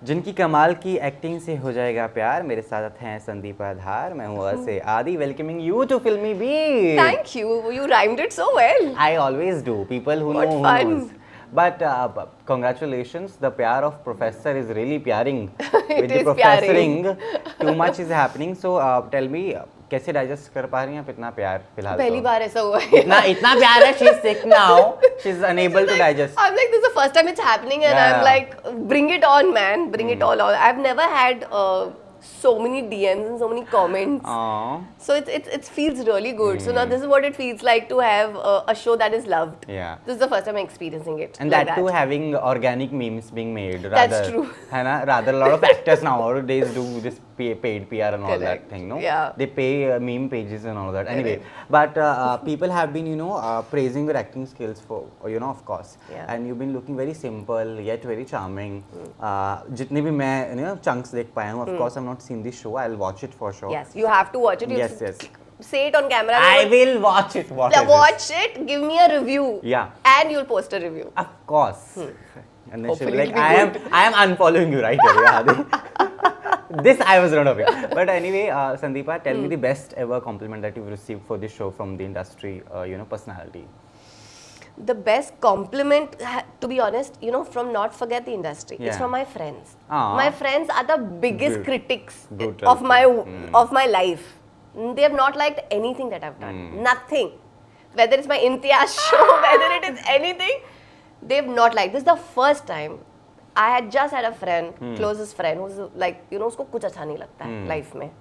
जिनकी कमाल की एक्टिंग से हो जाएगा प्यार। मेरे साथ हैं संदीपा धार, मैं हूँ से आदि, वेलकमिंग यू टू फिल्मी beat. Thank you. You rhymed it so well. I always do. People who What know, who fun. knows. But congratulations, the Pyar of Professor is really pyaring. It With the is professoring, too much is happening. So tell me, कैसे digest कर पा रही हैं आप इतना प्यार फिलहाल? पहली बार ऐसा हुआ है. इतना प्यार है, she's sick now. She's unable to digest. I'm like, this is the first time it's happening, and Yeah. I'm like, bring it on, man. Bring it all on. I've never had so many DMs and so many comments. Aww. So it feels really good. So now this is what it feels like to have a show that is loved. Yeah. This is the first time I'm experiencing it. And like that too having organic memes being made. That's true. है ना? Rather a lot of actors nowadays do this paid PR and all that thing, no? Yeah. They pay meme pages and all that. Anyway, but people have been, praising your acting skills for, of course. Yeah. And you've been looking very simple yet very charming. जितने भी मैं, chunks देख पाया हूँ, of course I've not seen this show. I'll watch it for sure. Yes, you have to watch it. You Yes, yes. Say it on camera. I will watch it. Watch it. Give me a review. Yeah. And you'll post a review. Of course. And then she'll be Hopefully like, it'll be I am unfollowing you right away. Adi." This I was not aware. But anyway, Sandeepa, tell me the best ever compliment that you've received for this show from the industry, personality. The best compliment, to be honest, from not forget the industry. Yeah. It's from my friends. Aww. My friends are the biggest Good. critics Brutal. of my life. They have not liked anything that I've done. Nothing. Whether it's my Imtiaz show, whether it is anything, they have not liked. This is the first time. I had just had a friend, closest friend, who's like, उसको कुछ अच्छा नहीं लगता है life में.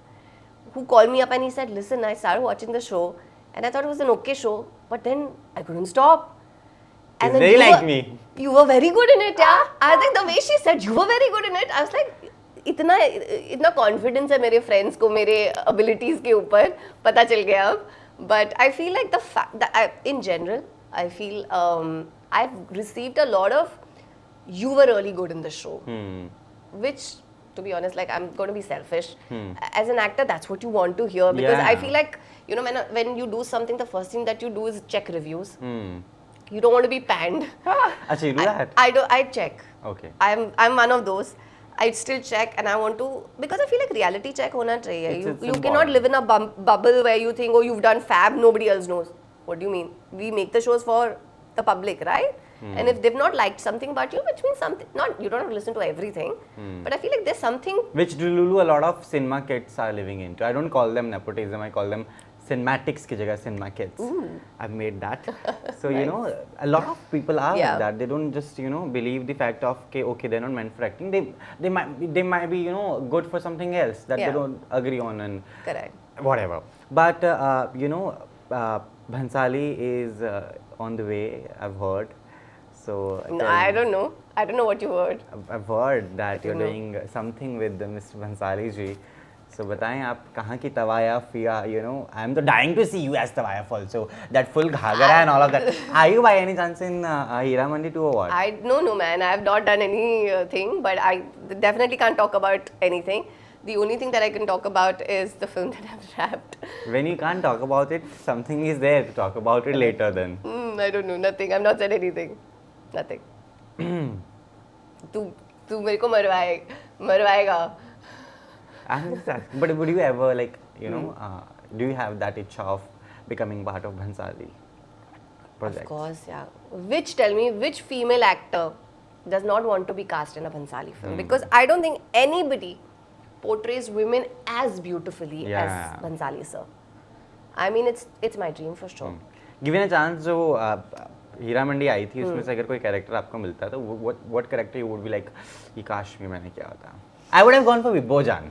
Who called me up and he said, listen, I started watching the show and I thought it was an okay show, but then I couldn't stop. He's then very you like were- me. You were very good in it, yeah. I think the way she said you were very good in it, I was like, इतना confidence है मेरे friends को मेरे abilities के ऊपर पता चल गया अब. But I feel like the fact that in general, I feel I've received a lot of you were really good in the show, which, to be honest, like I'm going to be selfish. As an actor, that's what you want to hear because I Yeah. feel like when you do something, the first thing that you do is check reviews. You don't want to be panned. Achha, you do that? I check. Okay. I'm one of those. I still check and I want to, because I feel like reality check hona chahiye. It's You important. cannot live in a bubble where you think, oh, you've done fab, nobody else knows. What do you mean? We make the shows for the public, right? And if they've not liked something about you, which means something, you don't have to listen to everything, but I feel like there's something. Which Lulu, a lot of cinema kids are living into. I don't call them nepotism, I call them cinematics की जगह cinema kids. I've made that. So, a lot of people are like that. They don't just, believe the fact of, okay, they're not meant for acting. They might be, good for something else that they don't agree on and Correct. whatever. But, Bhansali is on the way, I've heard. So, No, I don't know. I don't know what you heard. I've heard that you're know. doing something with Mr. Bhansali ji. So बताएं आप कहाँ की तवायफ या I'm the dying to see you as तवायफ also. That full Ghaghara and all of that. Are you by any chance in Hira Mandi 2 or what? No, man. I have not done anything, but I definitely can't talk about anything. The only thing that I can talk about is the film that I've wrapped. When you can't talk about it, something is there to talk about it later then. I don't know. Nothing. I've not said anything. Nothing. तू मेरे को मरवाएगा. I'm just asking, but would you ever do you have that itch of becoming part of Bhansali project? Of course, yeah. Tell me, which female actor does not want to be cast in a Bhansali film? Because I don't think anybody portrays women as beautifully as Bhansali sir. I mean, it's my dream for sure. Given a chance, जो हीरा मंडी आई थी उसमें से अगर कोई character आपको मिलता तो what character you would be like ये काश में मैंने किया होता? I would have gone for Vibbo Jan.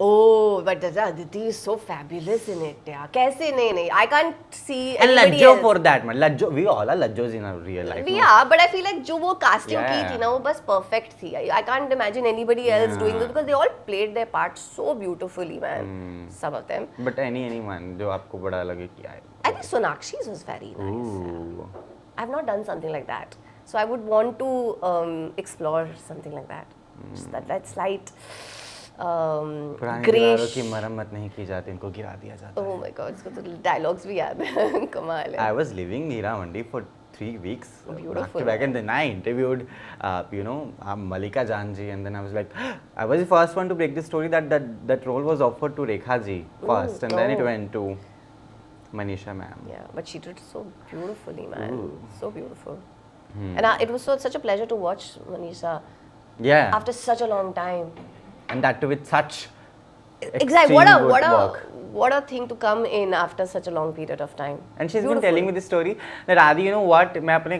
Oh, but Aditi is so fabulous in it. Yeah. कैसे नहीं. I can't see And anybody Lajjo else. for that man. Lajjo, we all are Lajjos in our real life. We no? are, but I feel like जो वो casting Yeah. की थी ना वो बस perfect थी. I can't imagine anybody else doing this because they all played their part so beautifully, man. Some of them. But anyone जो आपको बड़ा लगे कि आए. I think Sonakshi's was very nice. Ooh. I've not done something like that, so I would want to explore something like that. Just that slight पुराने grayish. दीवारों की मरम्मत नहीं की जाती, इनको गिरा दिया जाता है. Oh my God, इसको तो dialogues भी याद है. कमाल है. I was living Hira Mandi for 3 weeks Beautiful, back to back, and then I interviewed, Malika Janji, and then I was like, I was the first one to break the story that role was offered to Rekha ji first, and then it went to Manisha ma'am. Yeah, but she did so beautifully, man. Ooh. So beautiful. And it was such a pleasure to watch Manisha Yeah. after such a long time. And that too with such Exactly. extreme good work. What a thing to come in after such a long period of time. And she's been telling me this story that Adi, you know what? मैं अपने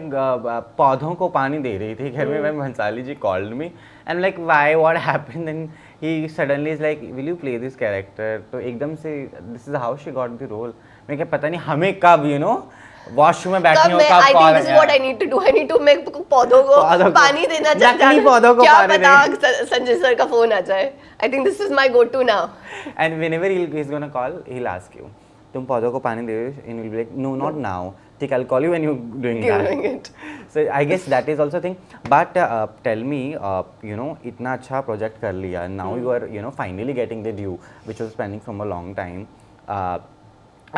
पौधों को पानी दे रही थी घर में, when Bhansali ji called me and like why, what happened? Then he suddenly is like, will you play this character? तो एकदम से this is how she got the role. मैं क्या पता नहीं हमें कब वॉशरूम में बैठनी हो कब call I think this is what I need to do. I need to make पौधों को पानी देना नकली पौधों को पानी क्या पता संजय सर का फोन आ जाए. I think this is my go-to now. And whenever he's gonna call, he'll ask you, तुम पौधों को पानी दे, and you'll be like, no, not now. ठीक, I'll call you when you're doing that. So I guess that is also a thing. But tell me, इतना अच्छा project कर लिया, and now you are, finally getting the due, which was pending from a long time.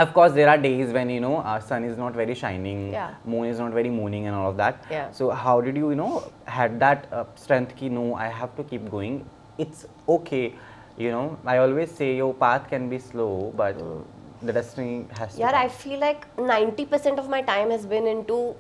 Of course, there are days when, our sun is not very shining, moon is not very mooning and all of that. Yeah. So how did you, had that strength ki, no, I have to keep going. It's okay. I always say your path can be slow, but the destiny has to Yeah, come. I feel like 90% of my time has been into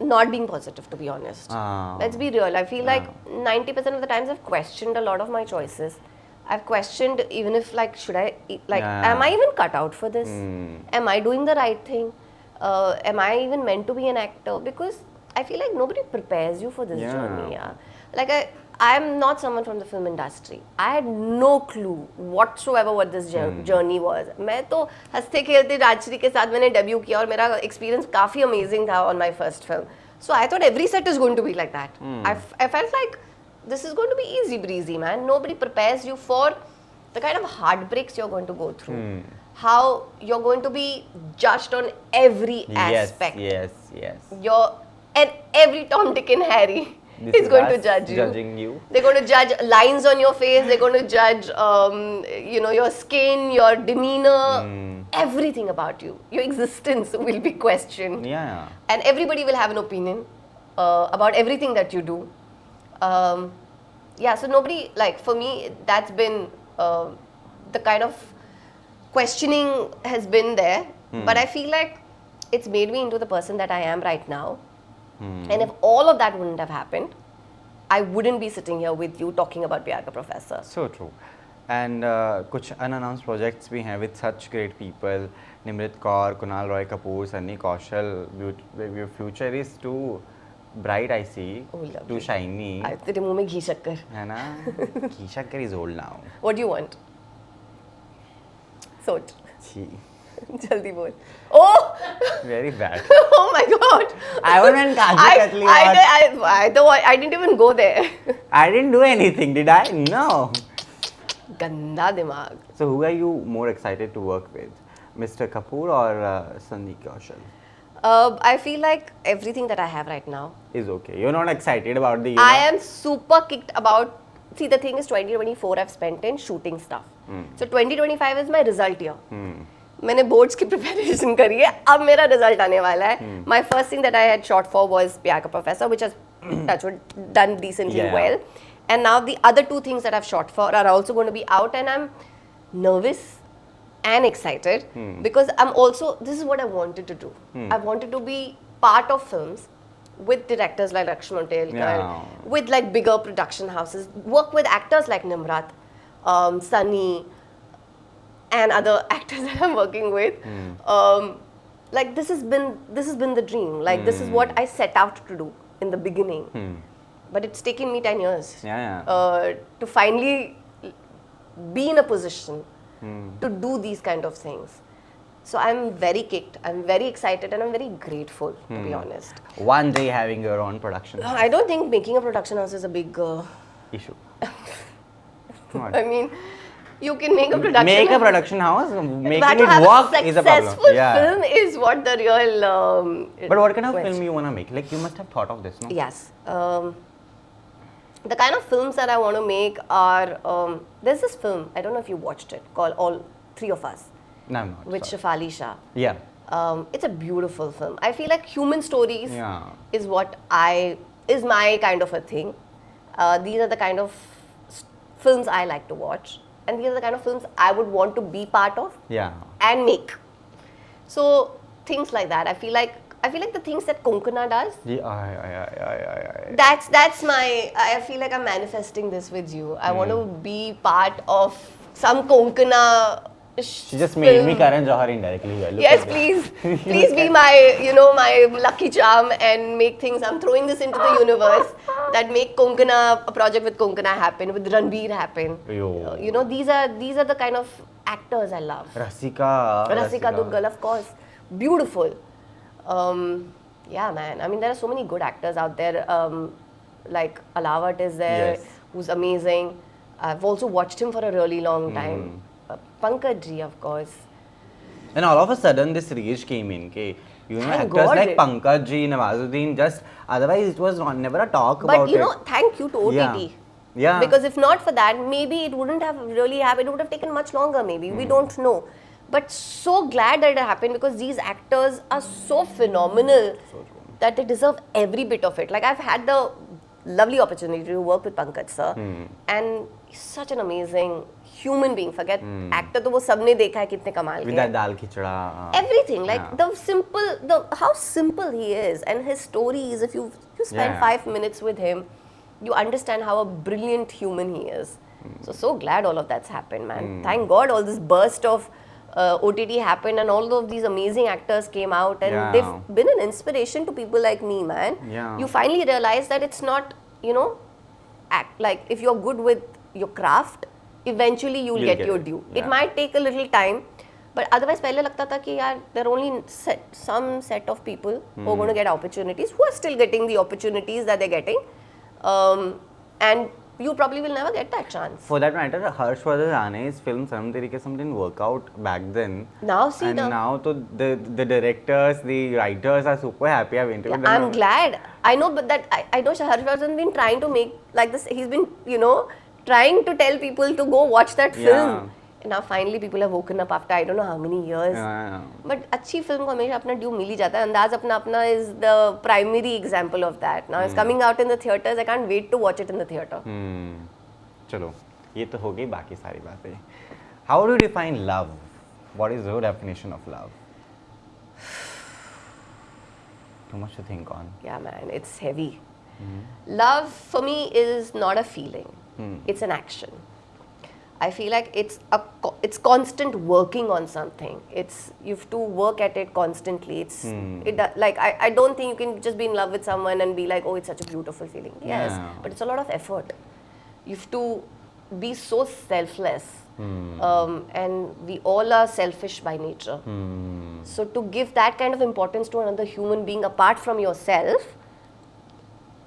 not being positive, to be honest. Let's be real. I feel like 90% of the times I've questioned a lot of my choices. I've questioned even if should I, am I even cut out for this? Am I doing the right thing? Am I even meant to be an actor? Because I feel like nobody prepares you for this journey. Yeah. Like I'm not someone from the film industry. I had no clue whatsoever what this journey was. मैं तो हंसते खेलते राजश्री के साथ मैंने debut किया और मेरा experience काफी amazing था on my first film. So I thought every set is going to be like that. I felt like this is going to be easy breezy, man. Nobody prepares you for the kind of heartbreaks you're going to go through. How you're going to be judged on every aspect. Yes. And every Tom, Dick and Harry is going to judge you. Judging you. They're going to judge lines on your face. They're going to judge, your skin, your demeanor, everything about you. Your existence will be questioned. Yeah. And everybody will have an opinion about everything that you do. So nobody, for me, that's been the kind of questioning has been there. But I feel like it's made me into the person that I am right now. And if all of that wouldn't have happened, I wouldn't be sitting here with you talking about Pyar Ka Professor. So true. And कुछ unannounced projects we have with such great people. Nimrit Kaur, Kunal Roy Kapoor, Sunny Kaushal. Your future is too bright, I see. Oh, lovely. Too shiny. तेरे मुंह में घी शक्कर. है ना? घी शक्कर is old now. What do you want? Soch. छी. जल्दी बोल. Oh! Very bad. Oh my God. I went Kaju I didn't even go there. I didn't do anything, did I? No. गंदा दिमाग. So who are you more excited to work with? Mr. Kapoor or Sandeep Kaushal? I feel like everything that I have right now is okay. You're not excited about the... I am super kicked about... See, the thing is 2024 I've spent in shooting stuff. So 2025 is my result year. मैंने boards की preparation करी है, अब मेरा result आने वाला है. My first thing that I had shot for was Pyar Ka Professor, which has done decently well. And now the other two things that I've shot for are also going to be out, and I'm nervous and excited because I'm also, this is what I wanted to do. I wanted to be part of films with directors like Lakshman Telkar, with bigger production houses, work with actors like Nimrat, Sunny, and other actors that I'm working with. This has been the dream. This is what I set out to do in the beginning. But it's taken me 10 years to finally be in a position to do these kind of things. So I'm very kicked, I'm very excited, and I'm very grateful, to be honest. One day having your own production house. I don't think making a production house is a big issue. I mean, you can make a production Make a production house, making it work is a problem. Successful film is what the real... but what kind of film you want to make? You must have thought of this, no? Yes. The kind of films that I want to make are... there's this film, I don't know if you watched it, called All Three of Us. No, I'm not. With Shefali Shah. Yeah. It's a beautiful film. I feel like human stories Yeah. is my kind of a thing. These are the kind of films I like to watch, and these are the kind of films I would want to be part of Yeah. and make. So things like that. I feel like the things that Konkona does. Yeah. That's my. I feel like I'm manifesting this with you. I want to be part of some Konkana. She just made me Karan Johar indirectly here. Look Yes, at this. please be my, my lucky charm and make things. I'm throwing this into the universe that make Konkana, a project with Konkana happen, with Ranbir happen. Yo. These are the kind of actors I love. Rasika Duggal, of course, beautiful. Yeah, man. I mean, there are so many good actors out there. Like Alawat is there, Yes. who's amazing. I've also watched him for a really long time. Pankaj ji, of course. And all of a sudden, this rage came in. Okay? Thank Actors God like it- Pankaj ji, Nawazuddin, just otherwise it was never a talk But about it. thank you to OTT. Yeah. Because if not for that, maybe it wouldn't have really happened. It would have taken much longer, maybe. We don't know. But so glad that it happened because these actors are so phenomenal that they deserve every bit of it. Like, I've had the lovely opportunity to work with Pankaj sir. And he's such an amazing human being. Forget actor, to wo sabne dekha hai kitne kamal With ke. that dal khichda. Everything, like Yeah. how simple he is, and his stories. If you spend Yeah. 5 minutes with him, you understand how a brilliant human he is. So glad all of that's happened, man. Thank God all this burst of OTT happened, and all of these amazing actors came out, and Yeah. they've been an inspiration to people like me, man. Yeah. You finally realize that it's not, act like if you're good with your craft, eventually you'll get your it. due. Yeah. It might take a little time, but otherwise पहले लगता था कि यार there are only some set of people who are going to get opportunities, who are still getting the opportunities that they're getting, and you probably will never get that chance. For that matter, Harshvardhan Rane's film Sanam Teri Kasam didn't work out back then. Now see And the now to the directors, the writers are super happy. I've interviewed them. I'm glad. I know, but that I know Harshvardhan been trying to make like this. He's been trying to tell people to go watch that film. Yeah. And now finally people have woken up after I don't know how many years. Yeah. But अच्छी film को हमेशा अपना due मिल ही जाता है. अंदाज अपना is the primary example of that. Now it's coming out in the theaters. I can't wait to watch it in the theater. चलो ये तो हो गई बाकी सारी बातें. How do you define love? What is your definition of love? Too much to think on. Yeah, man, it's heavy. Love for me is not a feeling. It's an action. I feel like it's constant working on something. You have to work at it constantly. I don't think you can just be in love with someone and be like, oh, it's such a beautiful feeling. Yes, Yeah. but it's a lot of effort. You have to be so selfless, and we all are selfish by nature. So to give that kind of importance to another human being apart from yourself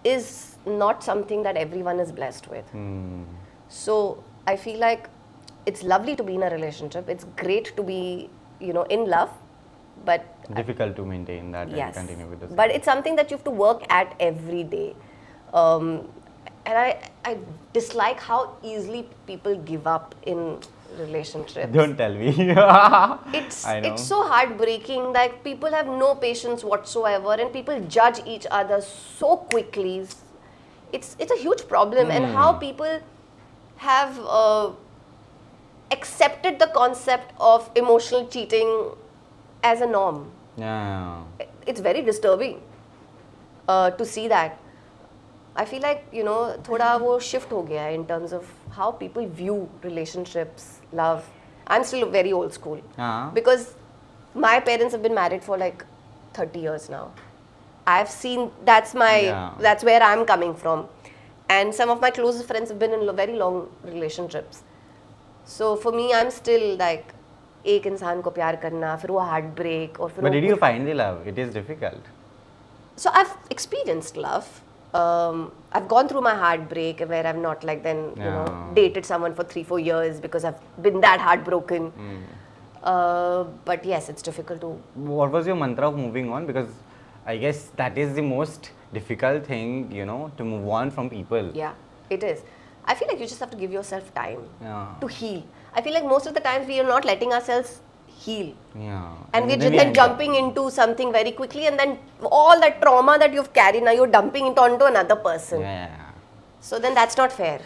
is not something that everyone is blessed with. So I feel like it's lovely to be in a relationship. It's great to be, in love, but Difficult to maintain that yes, and continue with this. but it's something that you have to work at every day. And I dislike how easily people give up in relationships. Don't tell me. It's I know. it's so heartbreaking. Like, people have no patience whatsoever, and people judge each other so quickly. It's a huge problem, and how people have accepted the concept of emotional cheating as a norm. Yeah. It's very disturbing to see that. I feel like, thoda wo shift ho gaya in terms of how people view relationships, love. I'm still very old school because my parents have been married for like 30 years now. I've seen, that's where I'm coming from. And some of my closest friends have been in very long relationships. So for me, I'm still like, एक इंसान को प्यार करना, फिर वो heartbreak, और फिर But वो did you find the love? It is difficult. So I've experienced love. I've gone through my heartbreak where I've not dated someone for 3-4 years because I've been that heartbroken. But yes, it's difficult to. What was your mantra of moving on? Because I guess that is the most difficult thing, to move on from people. Yeah, it is. I feel like you just have to give yourself time Yeah. to heal. I feel like most of the times we are not letting ourselves heal. Yeah. And we're then we then end up- jumping into something very quickly, and then all that trauma that you've carried, now you're dumping it onto another person. Yeah. So then that's not fair.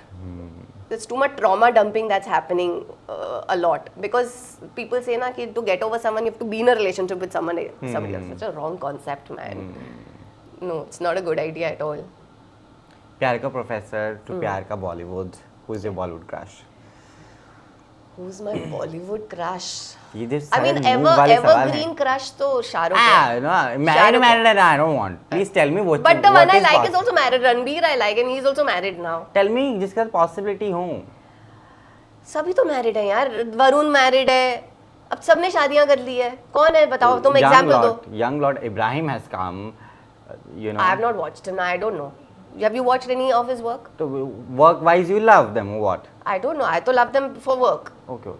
There's too much trauma dumping that's happening a lot, because people say na ki to get over someone you have to be in a relationship with somebody else. Such a wrong concept, man. No, it's not a good idea at all. Pyar Ka Professor to Pyar Ka Bollywood. Who's your Bollywood crush? Who's my Bollywood crush? ये just I mean, सारे move वाले सवाल हैं। evergreen crush to Shah Rukh. No, married, I don't want. Please tell me what. But the what one I is like is also married. Ranbir I like, and he's also married now. Tell me जिसका possibility हो. सभी तो married हैं यार. Varun married है. अब सबने शादियां कर ली है. कौन है बताओ तुम example दो. Young Lord Ibrahim has come. You know. I have not watched him. I don't know. Have you watched any of his work? So work-wise, you love them or what? I don't know. I to love them for work. Okay.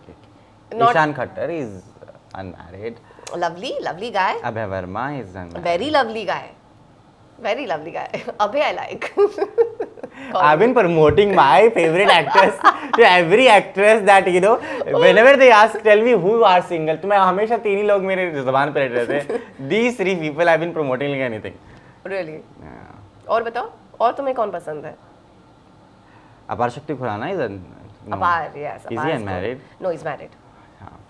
Not- Ishan Khattar is unmarried. Lovely guy. Abhay Verma is unmarried. Very lovely guy. Abhay I like. I've been promoting my favorite actress to every actress that you know. Whenever they ask, tell me who are single. तो मैं हमेशा तीन ही लोग मेरे ज़बान पे रहते हैं. These three people I've been promoting like anything. Really? Yeah. और बताओ. और तुम्हें कौन पसंद है? Apar Shakti Khurana is no. Apar, yes. Is Apar he is unmarried? good. No, he's married.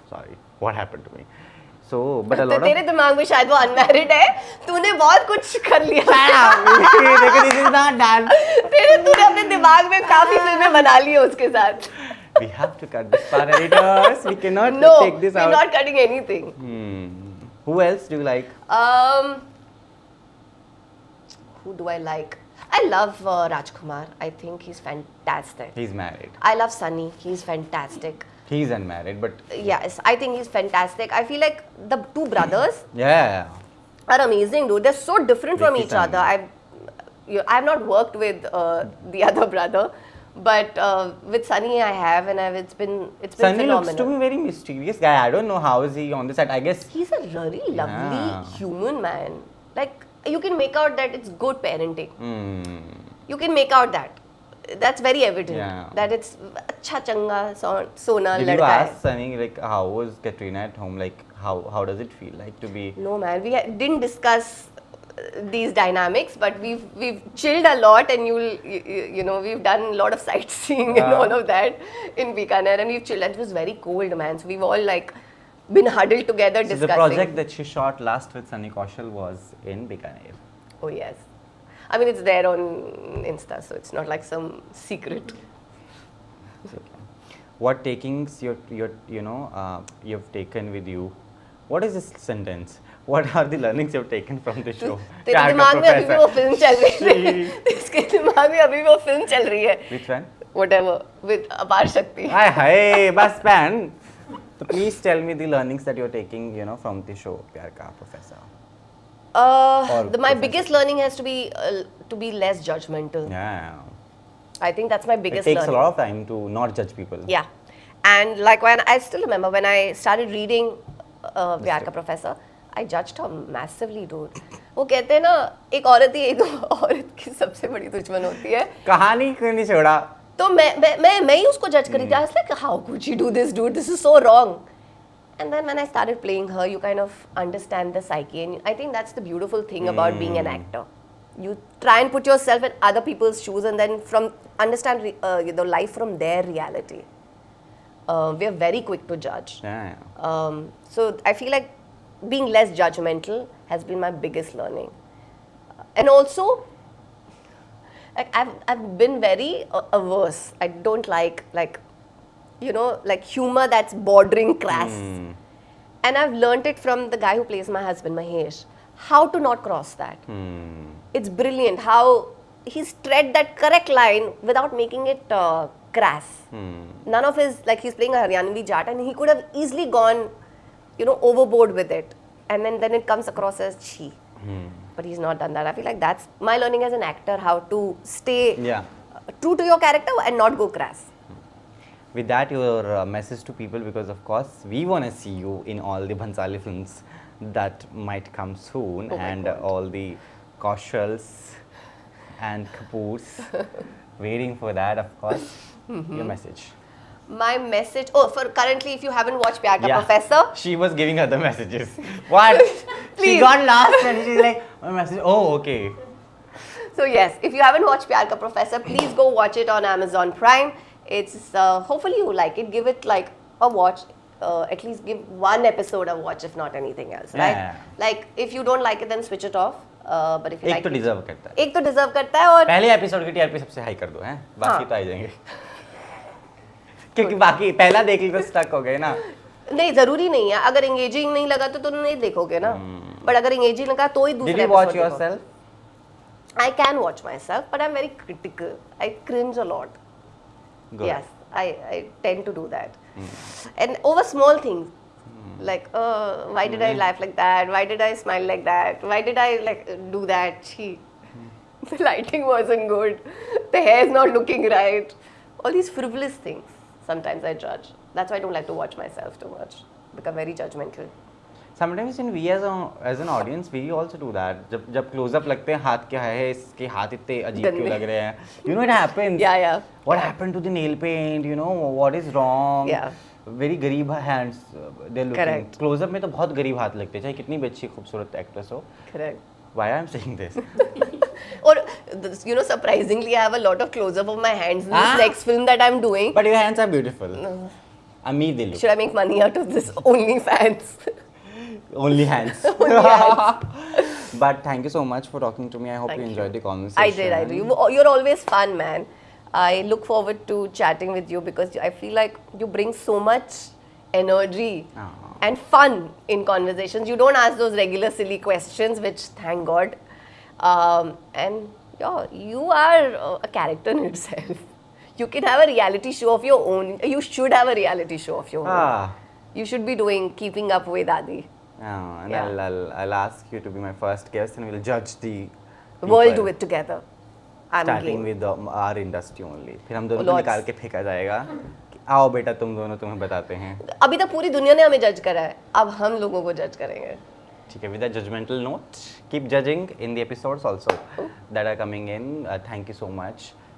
Sorry. What happened to me? So, but a lot of. तेरे दिमाग में शायद वो अनमैरिड है. तूने बहुत कुछ कर लिया. देखो, this is not done. तूने अपने दिमाग में काफी फिल्में बना ली है उसके साथ. We have to cut this part, editors. We cannot take this out. No, we're not cutting anything. Who else do you like? Who do I like? I love Rajkumar. I think he's fantastic. He's married. I love Sunny. He's fantastic. He's unmarried, but Yes, I think he's fantastic. I feel like the two brothers yeah. are amazing, dude. They're so different from Vicky each Sunny. other. I've not worked with the other brother, but with Sunny I have, and it's been Sunny phenomenal. looks to be very mysterious guy. I don't know how is he on the set. I guess He's a really lovely human man. Like you can make out that it's good parenting. You can make out that. That's very evident. Yeah. That it's अच्छा चंगा सोना did you लड़का है. ask Sunny like how was Katrina at home? Like how does it feel like to be? No man, we didn't discuss these dynamics, but we've chilled a lot, and you know we've done a lot of sightseeing and all of that in Bikaner, and we've chilled. It was very cold, man. So we've all like been huddled together So discussing. the project that she shot last with Sunny Kaushal was in Bikaner. Oh yes, I mean it's there on Insta, so it's not like some secret. What takings you've taken with you? What is this sentence? What are the learnings you've taken from the show? तेरे Pyar Ka दिमाग में अभी भी वो Professor. Film चल रही है. इसके दिमाग में अभी भी वो फिल्म चल रही है. Which one? Whatever with Apar Shakti. Hi, bus pan. So please tell me the learnings that you're taking, from the show Pyar Ka Professor. My Professor. biggest learning has to be less judgmental. Yeah. I think that's my It biggest takes learning. a lot of time to not judge people. Yeah, and like when I still remember when I started reading Pyar Ka Professor, I judged her massively, dude. वो कहते हैं ना एक औरत ही एक औरत की सबसे बड़ी दुश्मन होती है. कहानी क्यों नहीं छोड़ा? तो मैं ही उसको जज करी थी. I was like, how could she do this, dude? This is so wrong. And then when I started playing her, you kind of understand the psyche, and I think that's the beautiful thing about being an actor. You try and put yourself in other people's shoes, and then understand life from their reality. We are very quick to judge. Yeah. So I feel like being less judgmental has been my biggest learning. And also, like I've been very averse. I don't like humor that's bordering crass. And I've learnt it from the guy who plays my husband, Mahesh, how to not cross that. It's brilliant how he's tread that correct line without making it crass. None of his, like he's playing a Haryanvi Jat, and he could have easily gone, overboard with it. And then it comes across as chi. But he's not done that. I feel like that's my learning as an actor, how to stay true to your character and not go crass. With that, your message to people, because of course we want to see you in all the Bhansali films that might come soon, and all the Kaushals and Kapoors waiting for that, of course. Your message. My message. Oh, for currently, if you haven't watched Pyar Ka Professor, she was giving other messages. What? She got lost and she's like, my message. Oh, okay. So yes, if you haven't watched Pyar Ka Professor, please go watch it on Amazon Prime. It's hopefully you like it. Give it like a watch. At least give one episode a watch, if not anything else, right? Yeah. Like if you don't like it, then switch it off. But if you एक like तो it, deserve करता है. एक तो deserve करता है और पहले एपिसोड की टीआरपी सबसे हाई कर दो हैं, बाकी तो आ जाएंगे. क्योंकि बाकी पहला देख ली तो स्टक हो गए ना. नहीं जरूरी नहीं है. अगर एंगेजिंग नहीं लगा तो तुम नहीं देखोगे ना. बट अगर एंगेजिंग लगा तो ही दूसरा Did you watch yourself? I can watch myself, but I'm very critical. I cringe a lot. Good. Yes, I tend to do that. And over small things. Like, why did I laugh like that? Why did I smile like that? Why did I like do that? Gee, the lighting wasn't good. The hair is not looking right. All these frivolous things. Sometimes I judge. That's why I don't like to watch myself too much. Become very judgmental. Sometimes when we as an audience we also do that. जब close up लगते हैं हाथ क्या है, इसके हाथ इतने अजीब क्यों लग रहे हैं? You know it happens. Yeah. What happened to the nail paint? You know what is wrong? Yeah. Very गरीब hands they're looking. Correct. Close up में तो बहुत गरीब हाथ लगते हैं, चाहे कितनी भी अच्छी खूबसूरत एक्ट्रेस हो. Correct. Why I'm saying this? Or, you know, surprisingly, I have a lot of close-up of my hands in this next film that I'm doing. But your hands are beautiful. Ami they look. Should I make money out of this OnlyFans? Only hands. Only hands. But thank you so much for talking to me. I hope you enjoyed the conversation. I did. You're always fun, man. I look forward to chatting with you because I feel like you bring so much energy and fun in conversations. You don't ask those regular silly questions, which thank God. And yeah, you are a character in itself. You can have a reality show of your own. You should have a reality show of your own. You should be doing Keeping Up with Adi. And I'll ask you to be my first guest and we'll judge the We'll do it together. I'm starting game. with our industry only. फिर हम दोनों को निकाल के फेंका जाएगा कि आओ बेटा तुम दोनों तुम्हें बताते हैं. अभी तक पूरी दुनिया ने हमें जज करा है, अब हम लोगों को जज करेंगे. ठीक है, with a judgmental note, keep judging in the episodes also that are coming in. Thank you so much.